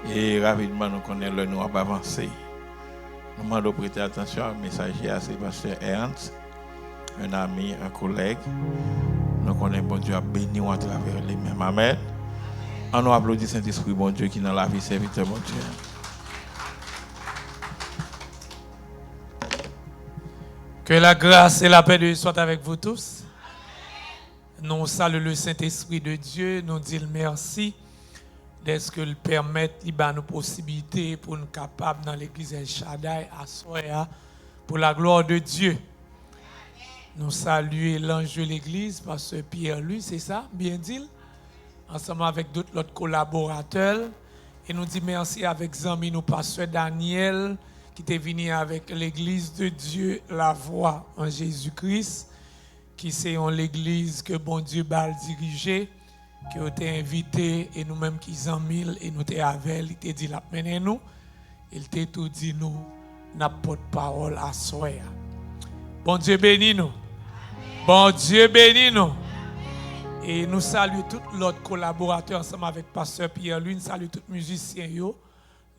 Et rapidement, nous connaissons le nous à avancer. Nous demandons de prêter attention à un messager, c'est pasteur Ernst, un ami, un collègue. Nous connaissons bon Dieu a béni à travers les mêmes. Amen. On nous applaudit Saint-Esprit, bon Dieu, qui est dans la vie serviteur, bon Dieu. Que la grâce et la paix de Dieu soient avec vous tous. Nous saluons le Saint-Esprit de Dieu, nous disons merci d'être que le permettre, il a nos possibilités pour nous capables dans l'église El Shaddai à Soya pour la gloire de Dieu. Nous saluons l'ange de l'église, pasteur Pierre-Louis, c'est ça, bien dit, ensemble avec d'autres collaborateurs. Et nous disons merci avec Zami, nous pasteur Daniel, qui est venu avec l'église de Dieu, la voix en Jésus-Christ, qui c'est en l'église que bon Dieu va diriger, qui a été invité et nous-mêmes qui sommes mille et nous sommes avec, il t'a dit la mener nous, il t'a tout dit nous, n'a pas de parole à soi. Bon Dieu bénis nous. Bon Dieu bénis nous. Et nous saluons tous l'autre collaborateurs ensemble avec pasteur Pierre-Louis, nous saluons tous les musiciens,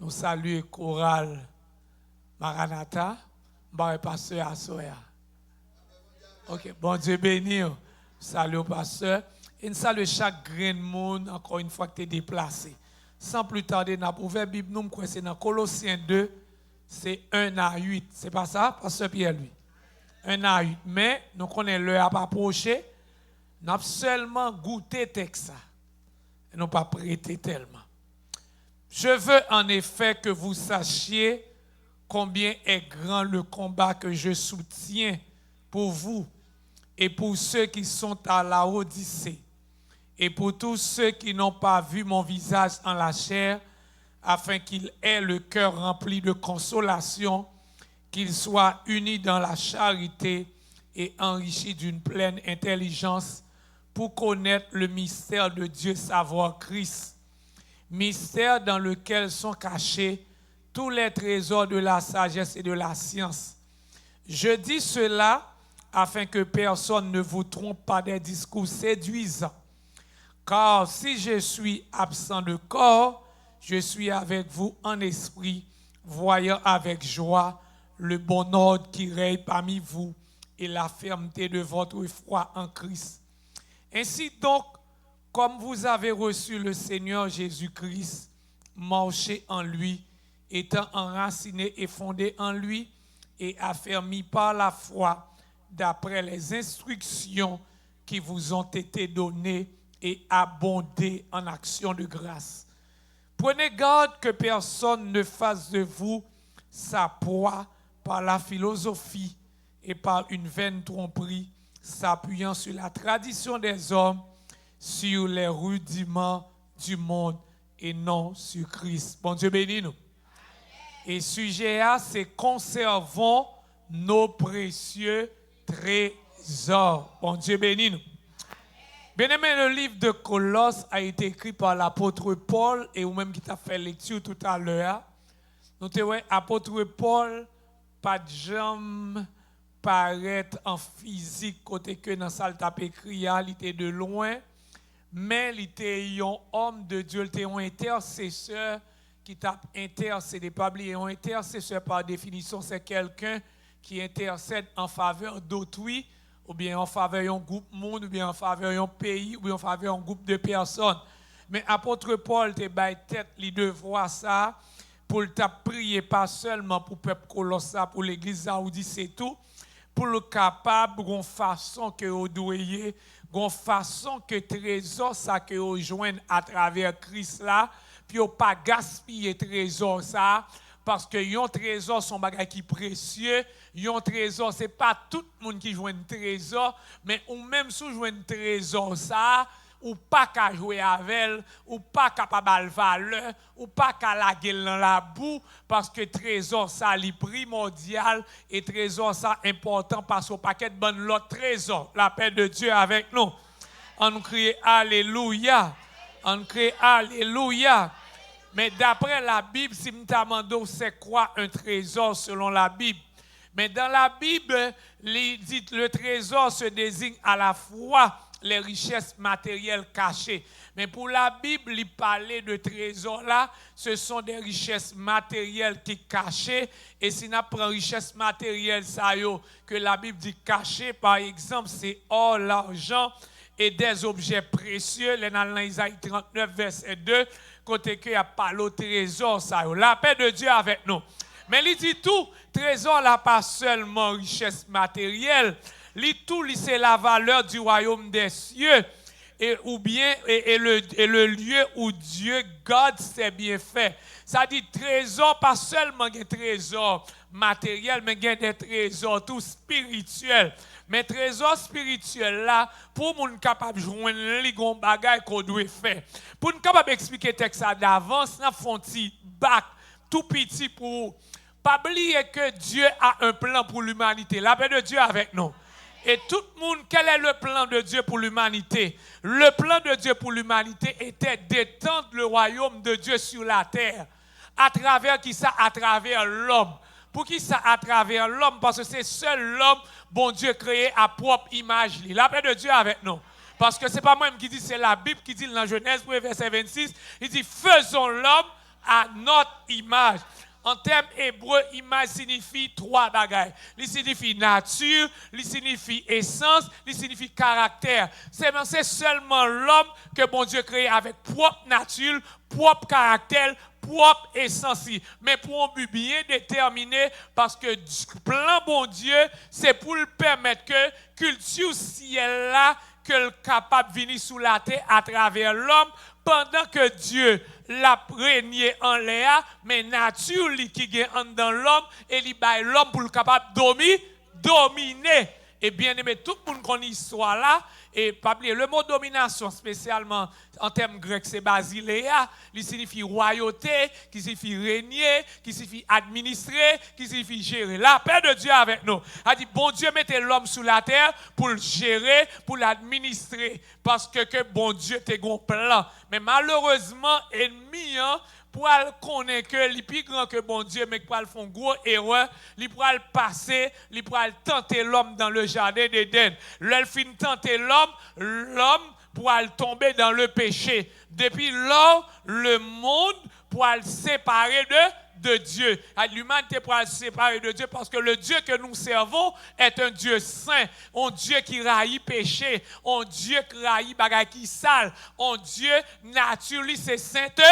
nous saluons chorale Maranatha, pasteur Assoya. Ok, bon Dieu béni. Salut au pasteur. Et nous saluons chaque grain de monde, encore une fois que tu es déplacé. Sans plus tarder, nous avons ouvert la Bible, nous c'est dans Colossiens 2, c'est 1 à 8. C'est pas ça, pasteur Pierre-Louis? 1 à 8. Mais nous connaissons l'heure à approcher. Nous avons seulement goûté le texte. Et nous pas prêté tellement. Je veux en effet que vous sachiez combien est grand le combat que je soutiens pour vous et pour ceux qui sont à la Odyssée et pour tous ceux qui n'ont pas vu mon visage en la chair, afin qu'ils aient le cœur rempli de consolation, qu'ils soient unis dans la charité et enrichis d'une pleine intelligence pour connaître le mystère de Dieu, savoir Christ, mystère dans lequel sont cachés tous les trésors de la sagesse et de la science. Je dis cela afin que personne ne vous trompe par des discours séduisants. Car si je suis absent de corps, je suis avec vous en esprit, voyant avec joie le bon ordre qui règne parmi vous et la fermeté de votre foi en Christ. Ainsi donc, comme vous avez reçu le Seigneur Jésus-Christ, marchez en lui, étant enraciné et fondé en lui et affermi par la foi d'après les instructions qui vous ont été données et abondées en actions de grâce. Prenez garde que personne ne fasse de vous sa proie par la philosophie et par une vaine tromperie, s'appuyant sur la tradition des hommes, sur les rudiments du monde et non sur Christ. Bon Dieu bénis nous. Et sujet A, c'est conservons nos précieux trésors. Bon Dieu bénis nous. Bien aimé, le livre de Colosse a été écrit par l'apôtre Paul et ou-même qui t'a fait lecture tout à l'heure. Nous te voyons, apôtre Paul, pas de jambes, paraître en physique côté que dans la salle tape écrit, il était de loin, mais il était un homme de Dieu, il était un intercesseur qui t'a intercédé, pas oublier, un intercesseur par définition, c'est quelqu'un qui intercède en faveur d'autrui, ou bien en faveur d'un groupe monde, ou bien en faveur d'un pays, ou bien en faveur d'un groupe de personnes. Mais apôtre Paul te baille tête, il devoir ça, pour t'a prier pas seulement pour le peuple colossal, pour l'église Saoudi, c'est tout, pour le capable, d'une façon que vous doyez, d'une façon que trésor ça que vous joignez à travers Christ là, puis vous pas gaspiller trésor ça, parce que yon trésor son bagage qui précieux, yon trésor c'est pas tout le monde qui joue un trésor, mais ou même si joue un trésor ça, ou pas qu'à jouer avec, ou pas capable de valeur, ou pas qu'à la gueule dans la boue, parce que trésor ça est primordial et trésor ça important parce qu'au paquet de bonnes l'autre trésor, la paix de Dieu avec nous. On nous crie Alléluia, on crie Alléluia. Mais d'après la Bible, si nous demandons c'est quoi un trésor selon la Bible, mais dans la Bible, il dit le trésor se désigne à la fois les richesses matérielles cachées. Mais pour la Bible, il parlait de trésors là, ce sont des richesses matérielles qui sont cachées. Et si on prend richesses matérielles, ça yo, que la Bible dit cachées, par exemple, c'est or, l'argent et des objets précieux. Dans Isaïe 39, verset 2, côté que y a pas le trésor, ça yo. La paix de Dieu avec nous. Mais il dit tout, trésor là, pas seulement richesse matérielle, c'est la valeur du royaume des cieux. Et le lieu où Dieu garde ses bienfaits. Ça dit trésor, pas seulement des trésors matériels, mais des trésors tout spirituels. Mais trésor spirituel là, pour nous capable de joindre les gros bagages qu'on doit faire. Pour nous capable d'expliquer le texte d'avance, nous avons un petit bac tout petit pour pas oublier que Dieu a un plan pour l'humanité. La paix de Dieu avec nous. Et tout le monde, quel est le plan de Dieu pour l'humanité? Le plan de Dieu pour l'humanité était d'étendre le royaume de Dieu sur la terre. À travers qui ça? À travers l'homme. Pour qui ça? À travers l'homme. Parce que c'est seul l'homme, bon Dieu, créé à propre image. La paix de Dieu avec nous. Parce que ce n'est pas moi qui dis, c'est la Bible qui dit dans Genèse, verset 26, il dit, faisons l'homme à notre image. En termes hébreux, image signifie trois bagages. Il signifie nature, il signifie essence, il signifie caractère. C'est seulement l'homme que bon Dieu crée avec propre nature, propre caractère, propre essence. Mais pour un but bien déterminé, parce que le plan bon Dieu, c'est pour le permettre que culture ciel là, que le capable de venir sous la terre à travers l'homme, pendant que Dieu l'a régné en l'air, mais nature qui est dans l'homme, et il baille l'homme pour le capable de dominer. Et bien aimé, tout le monde connaît l'histoire là, et pas oublier le mot domination, spécialement en termes grecs, c'est basileia, qui signifie royauté, qui signifie régner, qui signifie administrer, qui signifie gérer. La paix de Dieu avec nous. A dit, bon Dieu mettait l'homme sur la terre pour le gérer, pour l'administrer, parce que bon Dieu était un plan. Mais malheureusement, ennemi, pour connaître que les plus grand que bon Dieu, mais pour faire une grosse erreur, il pourra le passer, il pourra tenter l'homme dans le jardin d'Éden. L'elle fin tenter l'homme pourra tomber dans le péché. Depuis lors, le monde pourra le séparer de Dieu. L'humanité pourra se séparer de Dieu parce que le Dieu que nous servons est un Dieu saint, un Dieu qui raille péché, un Dieu qui raille bagaille qui sale, un Dieu naturel, c'est sainteté.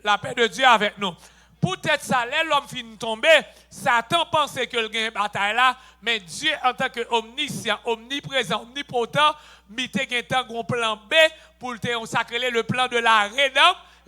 La paix de Dieu avec nous. Peut-être ça, l'homme finit tomber, Satan pensait que le gain bataille là, mais Dieu en tant que omniscient, omniprésent, omnipotent, mité un plan B pour consacrer le plan de la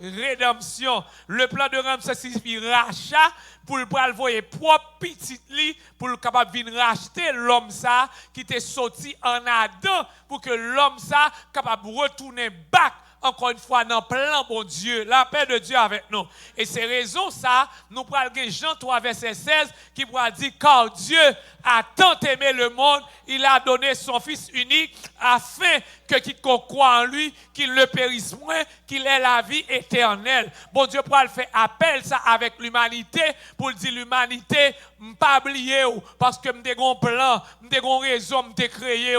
rédemption. Le plan de rédemption signifie rachat pour le voyer propre petit lit pour le capable de racheter l'homme ça qui était sorti en Adam pour que l'homme ça capable de retourner back encore une fois dans le plan bon Dieu, la paix de Dieu avec nous. Et c'est raison ça, nous prenons Jean 3 verset 16 qui pourra dire car Dieu a tant aimé le monde, il a donné son fils unique afin que quiconque croit en lui, qu'il ne périsse moins, qu'il ait la vie éternelle. Bon Dieu pourra le faire appel ça avec l'humanité pour dire l'humanité, pas oublier parce que m'te gon plan, m'te gon raison, m'te créé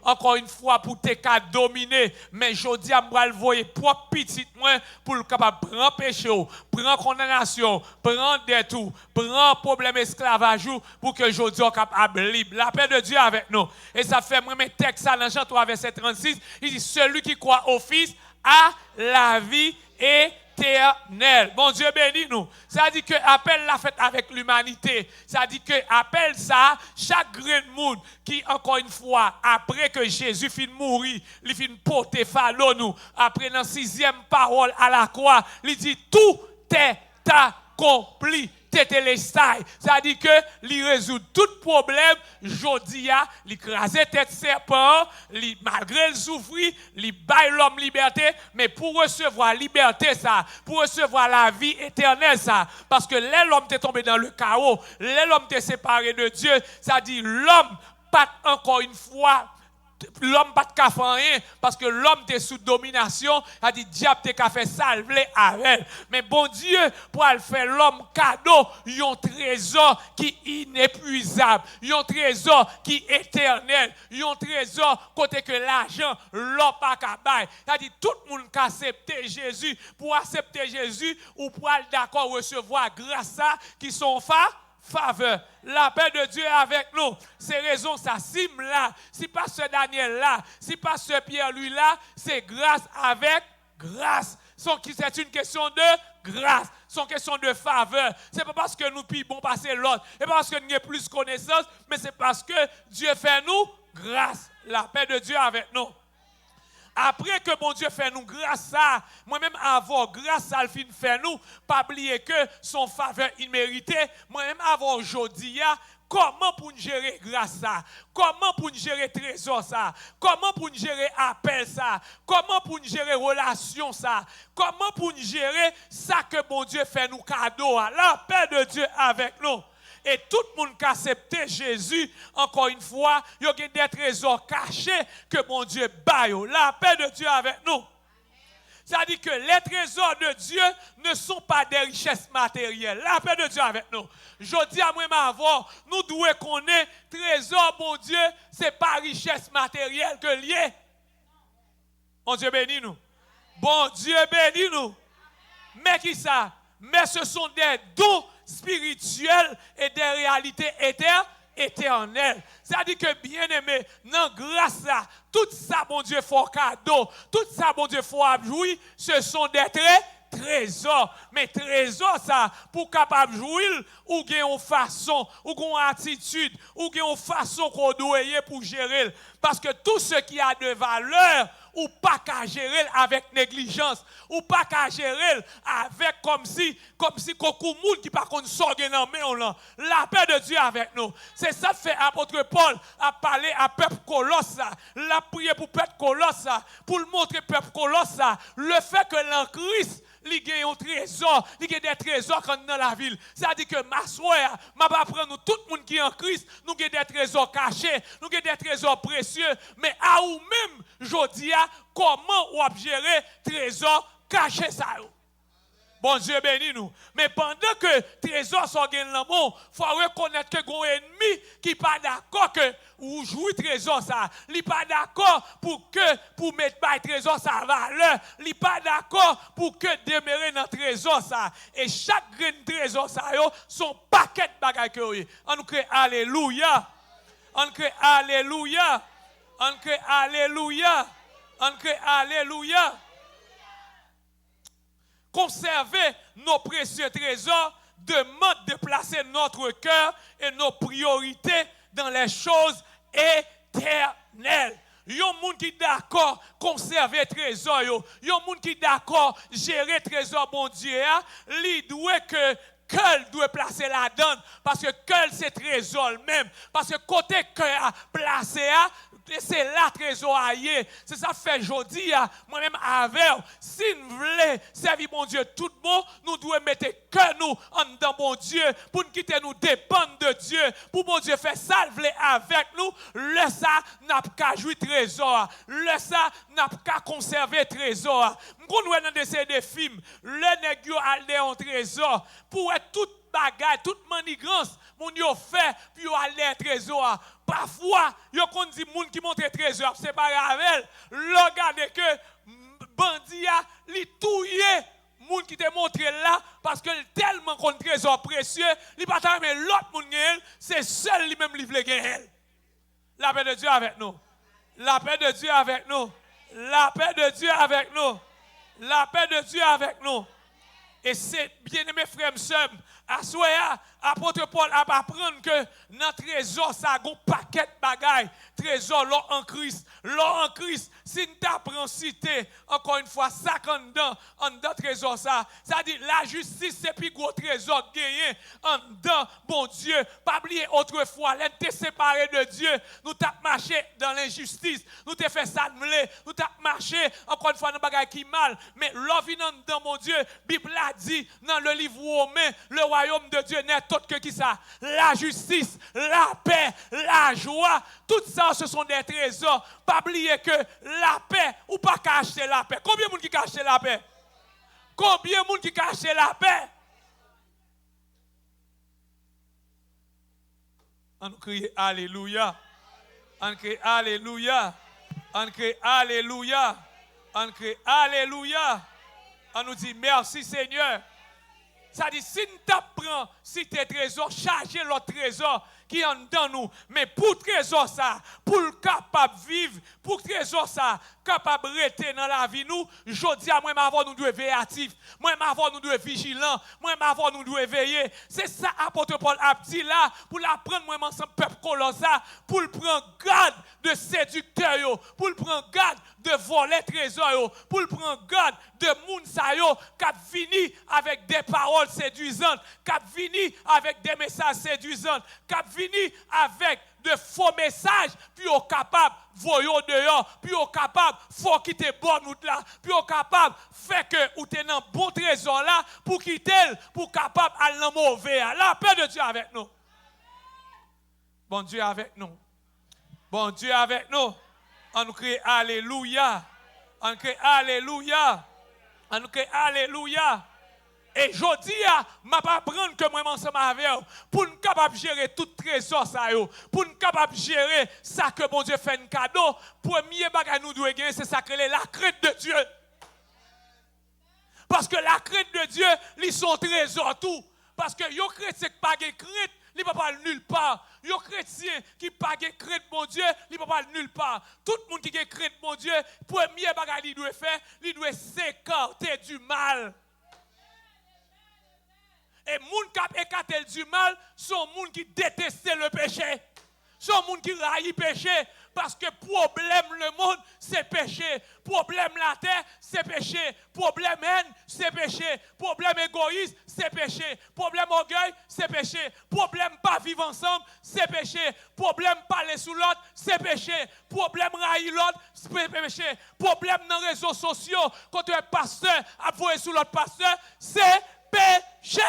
encore une fois pour te ka dominer, mais jodi a m'bral voyer propre petit moins pour le capable prendre péché, prendre condamnation, prendre dette, prendre problème esclavage pour que jodi soit capable libre. La paix de Dieu avec nous. Et ça fait moi mes textes dans Jean 3 verset 36, il dit celui qui croit au Fils a la vie éternelle. Bon Dieu bénis nous. Ça dit que appelle la fête avec l'humanité. Ça dit que appelle ça chaque grain de monde qui encore une fois après que Jésus fin mourir, il fin porter fardeau nous. Après dans 6e parole à la croix, il dit tout est accompli. Tétélestai, ça dit que il résout tout problème, jodia, il crase tête serpent, malgré le souffrir, il baille l'homme liberté, mais pour recevoir liberté ça, pour recevoir la vie éternelle ça, parce que l'homme est tombé dans le chaos, l'homme est séparé de Dieu, ça dit l'homme pas encore une fois l'homme pas de café rien parce que l'homme était sous domination, a dit diable te café salvé avec. Mais bon Dieu pour aller faire l'homme cadeau, un trésor qui est inépuisable, un trésor qui est éternel, un trésor côté que l'argent l'homme pas capable. A dit tout le monde qui accepte Jésus, pour accepter Jésus ou pour aller d'accord recevoir grâce à qui sont faveur. La paix de Dieu est avec nous. C'est raison ça. Si là, si pasteur Daniel là, si pasteur Pierre lui là, c'est grâce avec grâce. C'est une question de grâce. C'est une question de faveur. C'est pas parce que nous bon passer l'autre. C'est pas parce que nous avons plus de connaissances, mais c'est parce que Dieu fait nous grâce. La paix de Dieu est avec nous. Après que bon Dieu fait nous grâce à, moi-même avant grâce à le fin fait nous, pas oublier que son faveur imméritée, moi-même avant aujourd'hui, comment pour nous gérer grâce ça, comment pour nous gérer trésor ça, comment pour nous gérer appel ça, comment pour nous gérer relation ça, comment pour nous gérer ça que bon Dieu fait nous cadeau, la paix de Dieu avec nous. Et tout le monde qui a accepté Jésus, encore une fois, il y a des trésors cachés que mon Dieu baille. La paix de Dieu avec nous. C'est-à-dire que les trésors de Dieu ne sont pas des richesses matérielles. La paix de Dieu avec nous. Je dis à moi-même avant, nous devons connaître trésor, bon Dieu, ce n'est pas richesse matérielle que lié. Bon Dieu bénit nous. Bon Dieu bénit nous. Mais qui ça? Mais ce sont des dons spirituels et des réalités éternelles. C'est-à-dire que bien aimé, non grâce à tout ça, bon Dieu, faut cadeau, tout ça, bon Dieu, faut jouir, ce sont des trésors. Mais trésors, ça, pour capable jouir, ou bien une façon, ou une attitude, ou bien une façon qu'on doit pour gérer. Parce que tout ce qui a de valeur, ou pas qu'à gérer avec négligence, ou pas qu'à gérer avec comme si beaucoup de monde qui par contre sort dans main la paix de Dieu avec nous. C'est ça fait apôtre Paul a parlé à peuple Colosse, l'a prié pour peuple Colosse, pour le montrer peuple Colosse, le fait que l'en Christ il y a un trésor, il y a des trésors dans la ville. C'est-à-dire que ma soeur, ma va prendre tout le monde qui est en Christ, nous avons des trésors cachés, nous avons des trésors précieux, mais à vous-même, je dis, comment on va gérer trésors cachés ça? Bon Dieu bénit nous. Mais pendant que trésors sont gagnés dans le monde, il faut reconnaître que un ennemi qui n'est pas d'accord que ou jouer trésor ça. Il n'est pas d'accord pour mettre par trésor sa valeur. Il n'est pas d'accord pour que demeurer dans trésor ça. Et chaque grain de trésor ça son paquet de bagages que on nous crée alléluia. On crée alléluia. On crée alléluia. On crée alléluia. Conserver nos précieux trésors demande de placer notre cœur et nos priorités dans les choses éternelles. Il y a des gens qui sont d'accord conserver trésor. Il y a des gens qui sont d'accord gérer trésor, bon Dieu. Il doit que cœur doit placer la donne parce que cœur c'est trésor même. Parce que côté cœur a placé, c'est là trésor aillé. C'est ça fait aujourd'hui, moi-même avec. Si nous voulons servir mon Dieu tout le monde, nous devons mettre cœur nous en dedans mon Dieu pour nous quitter nous dépendre de Dieu. Pour mon Dieu faire salver avec nous, le ça n'a pas jouer trésor. Le ça n'a pas conserver trésor. Nous voyons dans des films, le nègre a un trésor pour être toute bagaille, toute manigance, mon yo fait puis yo aller un trésor. Parfois, yo kon dit moun qui montre trésor, c'est pas grave. Regardez que bandi a li touye moun qui te montre là parce que tellement qu'on trésor précieux, li pas ta mais l'autre moun gen, c'est seul lui même li vle gen. La paix de Dieu avec nous. La paix de Dieu avec nous. La paix de Dieu avec nous. La paix de Dieu avec nous. Et c'est bien aimé frères et sœurs, à soya, apôtre Paul a apprendre que notre trésor ça a un paquet de bagailles. Trésor l'or en Christ. L'or en Christ, si nous t'apprends citer encore une fois ça en dedans trésor ça. Ça dit la justice c'est plus gros trésor gagné en dedans bon Dieu. Pas oublier autrefois, l'être séparé de Dieu, nous t'as marché dans l'injustice, nous t'ai fait ça nous t'as marché encore une fois dans bagaille qui mal, mais l'or venant dedans mon Dieu, Bible là a dit dans le livre Romain, le royaume de Dieu n'est autre que qui ça? La justice, la paix, la joie. Tout ça, ce sont des trésors. Pas oublier que la paix, ou pas cacher la paix. Combien de monde qui cache la paix? Combien de monde qui cache la paix? On crie Alléluia. On crie Alléluia. On crie Alléluia. On crie Alléluia. On nous dit merci Seigneur. Ça dit, si nous t'apprends, si tes trésors, chargez l'autre trésor qui est dans nous. Mais pour trésor ça, pour le capable vivre, pour trésor ça, capable rester dans la vie nous, je dis à moi, avant nous devons veiller actifs, moi avant nous devons vigilants, moi avant nous devons veiller. C'est ça apôtre Paul a dit là, pour l'apprendre moi ensemble peuple colossa, pour le prendre garde de séducteurs, pour le prendre garde de voler trésors, pour le prendre garde de moun sa yo, qui fini avec des paroles séduisantes, qui fini avec des messages séduisants, qui fini avec de faux messages, puis au capable voyons dehors, puis au capable faut quitter bonne route là, puis au capable fait que ou t'es dans bon trésor là pour quitter pour capable aller dans mauvais. La paix de Dieu avec nous. Bon Dieu avec nous. Bon Dieu avec nous. On nous crie alléluia. On crie alléluia. On nous crie alléluia. Et je dis, je vais apprendre que moi, ensemble avec vous, pour nous capable gérer tout trésor, pour nous capable gérer ça que bon Dieu fait un cadeau, premier bagage nous devons gagner, c'est ça que la crainte de Dieu. Parce que la crainte de Dieu, ils sont trésor tout. Parce que les chrétiens qui n'ont pas de crainte, ils ne peuvent pas nulle part. Les chrétiens qui n'ont pas de crainte, mon Dieu, ils ne peuvent pas nulle part. Tout le monde qui a crainte, mon Dieu, premier bagage qu'il doit faire, il doit s'écarter du mal. Et les gens qui écartent du mal sont les gens qui détestent le péché. Sont les gens qui raillent le péché. Parce que problème le monde, c'est péché. Problème la terre, c'est péché. Problème haine, c'est péché. Problème égoïsme, c'est péché. Problème orgueil, c'est péché. Problème pas vivre ensemble, c'est péché. Problème parler sous l'autre, c'est péché. Problème railler l'autre, c'est péché. Problème dans les réseaux sociaux, quand un pasteur a voyé sous l'autre pasteur, c'est péché.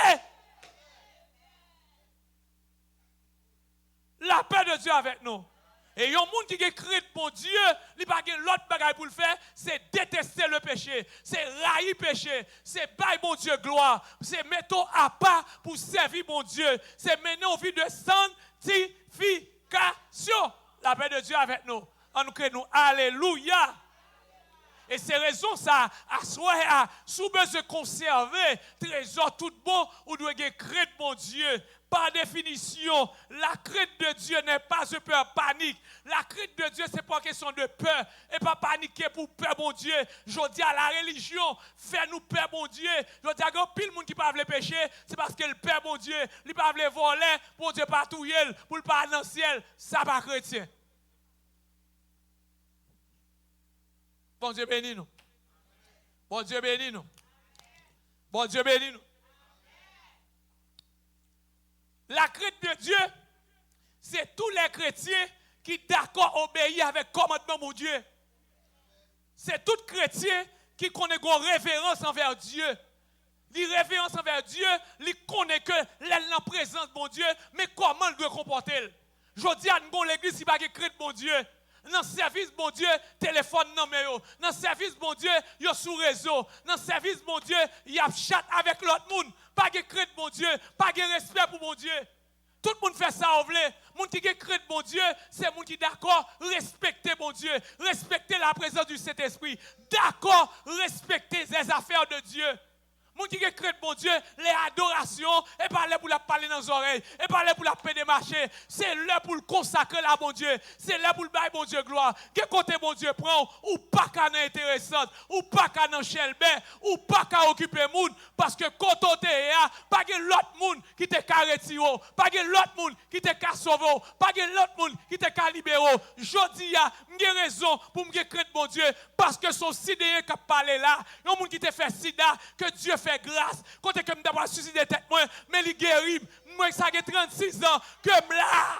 La paix de Dieu avec nous. Et il y a un monde qui a créé pour Dieu, il n'y a pas l'autre bagaille pour le faire, c'est détester le péché, c'est railler le péché, c'est bailler mon Dieu gloire, c'est mettre à part pour servir mon Dieu, c'est mener une vie de sanctification. La paix de Dieu avec nous. On nous crée nous. Alléluia. Et c'est raison ça, à sous besoin de conserver, trésor tout bon, ou doit craindre mon Dieu. Par définition, la crainte de Dieu n'est pas une peur panique. La crainte de Dieu, c'est pas une question de peur. Et pas paniquer pour peur, mon Dieu. Je dis à la religion, fais-nous peur, mon Dieu. Je dis à pile de monde qui ne peut pas pécher, c'est parce que le peur, mon Dieu, il ne peut pas voler, pour Dieu pas tout pour le pas dans le ciel. Ça pas chrétien. Bon Dieu bénis nous. Bon Dieu bénis nous. Bon Dieu bénis nous. La crainte de Dieu, c'est tous les chrétiens qui d'accord obéissent avec le commandement de mon Dieu. C'est tout chrétien qui connaît une révérence envers Dieu. Les révérences envers Dieu, il connaît que la présence de mon Dieu, mais comment il doit comporter. Je dis à nous, l'église, il n'y a pas de crainte de mon Dieu. Dans le service, mon Dieu, téléphone non mais yo. Dans le service, mon Dieu, yo sous réseau. Dans le service, mon Dieu, il y a chat avec l'autre monde. Pas de crainte, mon Dieu. Pas de respect pour mon Dieu. Tout le monde fait ça, on veut. Moun qui a crainte, mon Dieu, c'est moun qui d'accord, respecter mon Dieu. Respecter la présence du Saint-Esprit. D'accord, respecter les affaires de Dieu. Moun qui crée mon Dieu, les adorations, et pas là pour la parler dans les oreilles, et pas là pour la paix des marchés. C'est là pour le consacrer là, mon Dieu. C'est là pour le bailler, mon Dieu, gloire. Quel côté, mon Dieu, prend, ou pas qu'à intéressante, ou pas qu'à dans chelbe, ou pas qu'à occuper moun, parce que quand on est là, pas que l'autre moun qui te carré, pas que l'autre moun qui te qu'a sauvé, pas que l'autre moun qui te qu'a libéré. Je dis, j'ai raison pour me craindre, mon Dieu, parce que son sidéen qui a parlé là, il y a un moun qui te fait sida, que Dieu fait grâce. Quand tu as d'abord suicidé tête, moi, mais il guérit. Moi, ça fait 36 ans que là.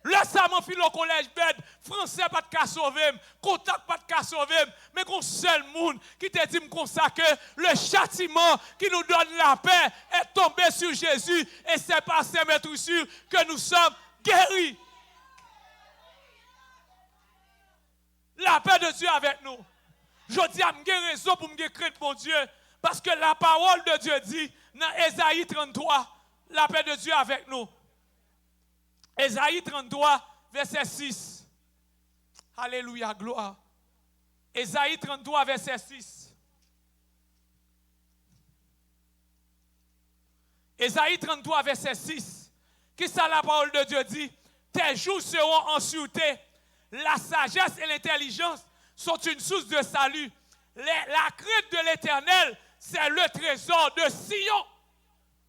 Le savant fil au collège bête, français pas de cas sauver, contact pas de cas sauver, mais qu'on seul monde qui te dit comme ça que le châtiment qui nous donne la paix est tombé sur Jésus et c'est par ses maîtrissures que nous sommes guéris. La paix de Dieu avec nous. Je dis à me raison pour me craindre mon Dieu parce que la parole de Dieu dit dans Ésaïe 33, la paix de Dieu avec nous. Ésaïe 33, verset 6. Alléluia, gloire. Ésaïe 33, verset 6. Ésaïe 33, verset 6. Qui ça la parole de Dieu dit? Tes jours seront en sûreté. La sagesse et l'intelligence sont une source de salut. La crainte de l'Éternel, c'est le trésor de Sion.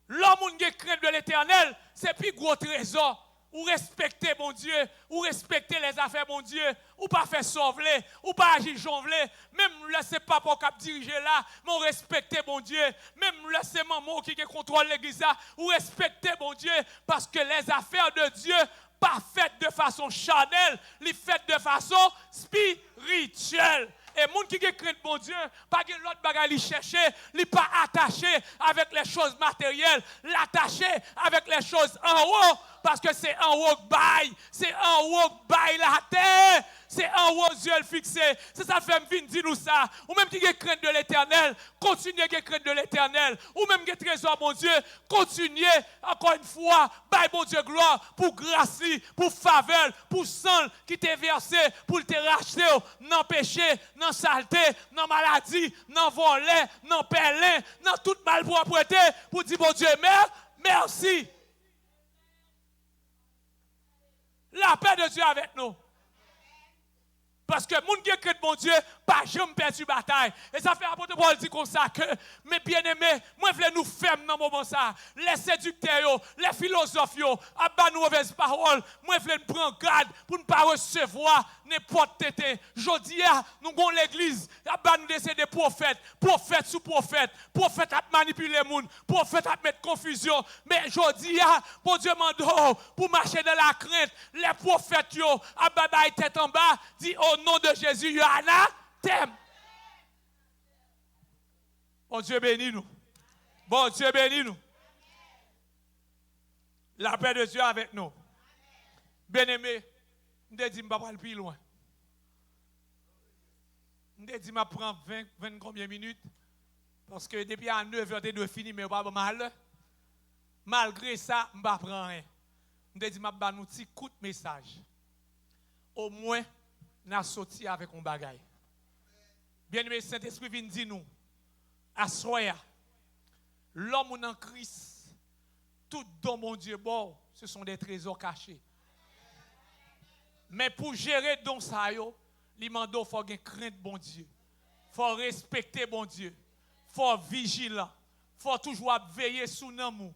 L'homme qui craint de l'Éternel, c'est plus gros trésor. Ou respecter mon Dieu, ou respecter les affaires mon Dieu, ou pas faire sauver, ou pas agir jonvler, même laisser papa cap diriger là, mais respecter mon Dieu, même laisser maman qui contrôle l'église là, ou respecter mon Dieu, parce que les affaires de Dieu pas faites de façon charnelle, les faites de façon spirituelle. Et moun qui craint mon Dieu, pas l'autre bagage li chercher, li pas attaché avec les choses matérielles, l'attaché avec les choses en haut, parce que c'est en haut que bail, c'est en haut que bail la terre, c'est en haut Dieu le fixé. C'est ça fait me venir dire nous ça. Ou même qui craint de l'Éternel, continuez qui craint de l'Éternel. Ou même qui trésor mon Dieu, continuez encore une fois, bail mon Dieu gloire pour grâce, pour faveur, pour sang qui t'est versé, pour te racheter, non péché, non saleté, non maladie, non volé, non pelin, non toute malpropreté, pour dire, bon Dieu, merci. La paix de Dieu avec nous. Parce que moun qui craint mon Dieu, pas jamais perdu bataille. Et ça fait apôtre Paul dit comme ça que, mes bien-aimés, moi je voulais nous faire dans ce moment ça. Les séducteurs, les philosophes, à nous mauvaises paroles, moi je voulais nous prendre garde pour ne pas recevoir n'importe tété. Jodi nous avons l'église, à nous laisser des prophètes, prophètes sous prophètes, prophètes à manipuler les gens, prophètes à mettre confusion. Mais jodi bon Dieu mando pour marcher dans la crainte, les prophètes à babaye tête en bas, dit au nom de Jésus, Yohana, t'aime. Bon Dieu bénis nous. Bon Dieu bénis nous. La paix de Dieu avec nous. Bien-aimé, je dis, je ne vais pas aller plus loin. Je dis, je vais prendre 20 combien minutes. Parce que depuis à 9h, je dois finir, mais pas mal. Malgré ça, je ne vais pas prendre rien. Je dis, je vais vous un petit coup de message. Au moins, nous avons sorti avec un bagage. Bien-aimé, Saint-Esprit vient dire nous, à soya, l'homme en Christ, tout don mon Dieu bon, ce sont des trésors cachés. Mais pour gérer don ça yo, il faut avoir crainte bon Dieu. Il faut respecter bon Dieu. Il faut être vigilant. Il faut toujours veiller sous nous.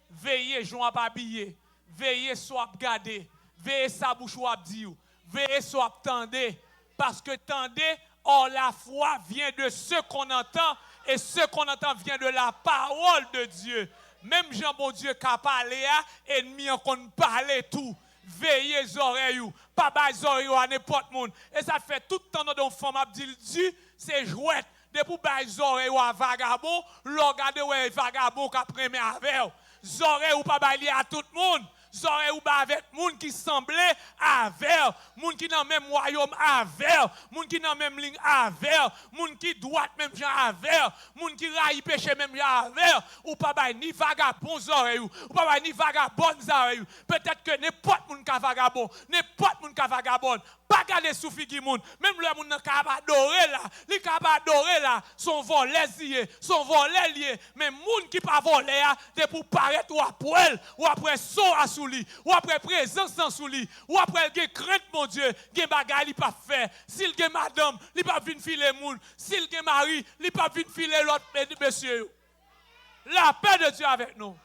Veiller, joint pas habiller. Veiller, soit garder. Veiller, sa bouche ou dire. Veillez soit attendez, parce que tendez, or la foi vient de ce qu'on entend, et ce qu'on entend vient de la parole de Dieu. Même Jean bon Dieu qui a parlé, ennemi en qu'on parle tout. Veillez les oreilles, pas les oreilles à n'importe monde. Et ça fait tout le temps dans une femme qui dit, c'est jouette. Depuis les oreilles à vagabond, regardez où est vagabond qui a pris avec. Les oreilles ou pas lié à tout le monde. Zoré ou avec moun qui semblait avec, moun qui dans même royaume avec, moun qui dans même ligne avec, moun qui droite même gens avec, moun qui raille péché même gens avec, ou pas ni vagabond zoré ou pas ni vagabond zoré. Peut-être que n'importe moun ka vagabond, n'importe moun ka vagabond, pas garder sous figi moun, même le moun nan ka adorer là, li ka adorer là, son volé lié, son volé lié, mais moun qui pas volé de pour paraître ou après son sous lui, ou après présence dans sous lui, ou après il crainte mon Dieu, il bagay li pas fait. S'il gen madame, li pas vinn filer moun, s'il gen mari, li pas vinn filer l'autre monsieur. La paix de Dieu avec nous.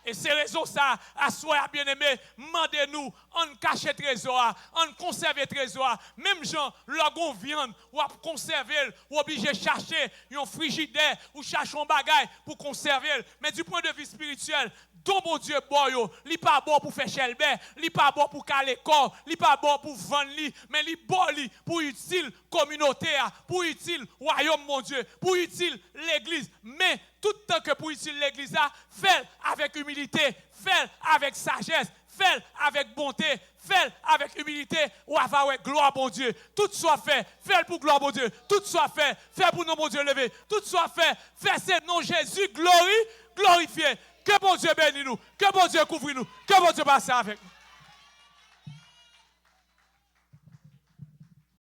Et c'est raison ça, à soi bien-aimé, demandez-nous, on cache trésor, on conserve trésor. Même gens, lorsqu'on viande, ou à conserver, ou obligé de chercher un frigidaire, ou chercher un bagage pour conserver. Mais du point de vue spirituel, don bon Dieu bon yo, li pas bon pour faire chelbe, li pas bon pour caler corps, li pas bon pour vendre li, mais li bon li pour utile communauté, pour utile royaume mon Dieu, pour utile l'église. Mais tout le temps que pour utile l'église fait avec humilité, fait avec sagesse, fait avec bonté, fait avec humilité, ou avec gloire bon Dieu. Tout soit fait pour gloire bon Dieu. Tout soit fait pour nom bon Dieu levé. Tout soit fait c'est nom Jésus glorifié. Que bon Dieu bénisse nous, que bon Dieu couvre nous, que bon Dieu passe avec nous.